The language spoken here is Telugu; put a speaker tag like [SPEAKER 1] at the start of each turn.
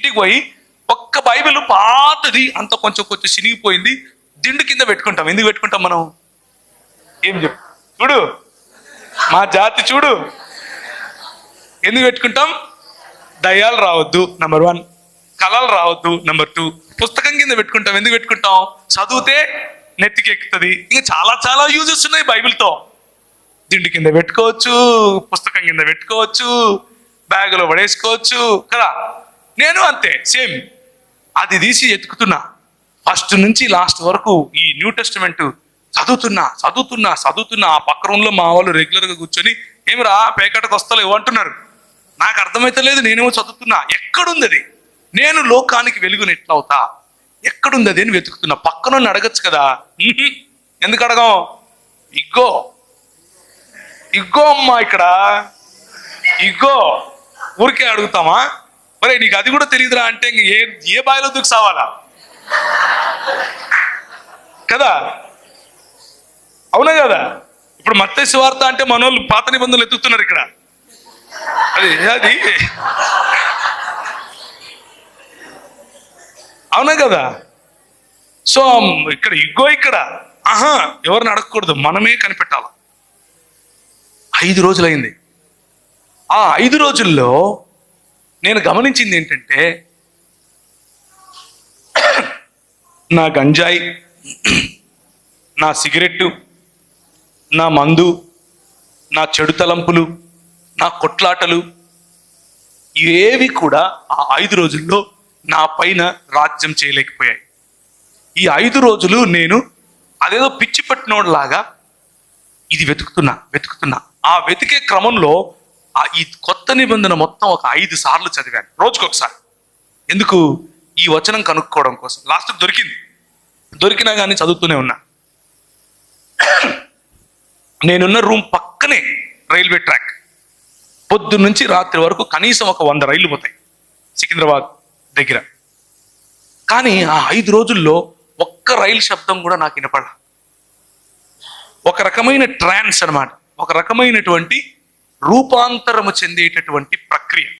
[SPEAKER 1] ఇంటికి పోయి ఒక్క బైబిల్ పాతది అంత కొంచెం కొంచెం చినిగిపోయింది దిండు కింద పెట్టుకుంటాం. ఎందుకు పెట్టుకుంటాం మనం? ఏం చెప్పు చూడు, మా జాతి చూడు, ఎందుకు పెట్టుకుంటాం? దయ్యాలు రావద్దు నెంబర్ 1, కళలు రావద్దు నెంబర్ 2. పుస్తకం కింద పెట్టుకుంటాం. ఎందుకు పెట్టుకుంటాం? చదివితే నెత్తికి ఎక్కుతుంది. ఇంకా చాలా చాలా యూజెస్ ఉన్నాయి బైబిల్తో. దిండు కింద పెట్టుకోవచ్చు, పుస్తకం కింద పెట్టుకోవచ్చు, బ్యాగులో పడేసుకోవచ్చు కదా. నేను అంతే సేమ్. అది తీసి ఎత్తుకుతున్నా, ఫస్ట్ నుంచి లాస్ట్ వరకు ఈ న్యూ టెస్టిమెంట్ చదువుతున్నా. ఆ పక్క రూమ్లో మా వాళ్ళు రెగ్యులర్గా కూర్చొని ఏమిరా పేకటకు వస్తలేవు అంటున్నారు. నాకు అర్థమైతలేదు, నేనేమో చదువుతున్నా. ఎక్కడుంది అది? నేను లోకానికి వెలుగుని ఎట్లా అవుతా? ఎక్కడుంది అది అని వెతుకుతున్నా. పక్కన అడగచ్చు కదా. ఎందుకు అడగం? ఇగ్గో అమ్మా, ఇక్కడ ఇగ్గో. ఊరికే అడుగుతామా? మరి నీకు అది కూడా తెలియదురా అంటే ఇంక ఏ బావిలో దూకి సావాలా కదా? అవునా కదా? ఇప్పుడు మత్తయి సువార్త అంటే మనోళ్ళు పాత నిబంధనలు ఎత్తుతున్నారు ఇక్కడ. అది అవునా కదా? సో ఇక్కడ ఇక్కడ ఎవరిని అడగకూడదు, మనమే కనిపెట్టాలి. 5 రోజులైంది. ఆ 5 రోజుల్లో నేను గమనించింది ఏంటంటే, నా గంజాయి, నా సిగరెట్టు, నా మందు, నా చెడు తలంపులు, నా కొట్లాటలు ఏవి కూడా ఆ 5 రోజుల్లో నా పైన రాజ్యం చేయలేకపోయాయి. ఈ 5 రోజులు నేను అదేదో పిచ్చి పట్టినోడ్లాగా ఇది వెతుకుతున్నా. ఆ వెతికే క్రమంలో ఈ కొత్త నిబంధన మొత్తం ఒక 5 సార్లు చదివాను, రోజుకొకసారి. ఎందుకు? ఈ వచనం కనుక్కోవడం కోసం. లాస్ట్ దొరికినా కానీ చదువుతూనే ఉన్నా. నేనున్న రూమ్ పక్కనే రైల్వే ట్రాక్. పొద్దున్న నుంచి రాత్రి వరకు కనీసం ఒక 100 రైళ్లు పోతాయి సికింద్రాబాద్ దగ్గర. కానీ ఆ 5 రోజుల్లో ఒక్క రైలు శబ్దం కూడా నాకు వినపడ. ఒక రకమైన ట్రాన్స్ అన్నమాట, ఒక రకమైనటువంటి రూపాంతరము చెందేటటువంటి ప్రక్రియ.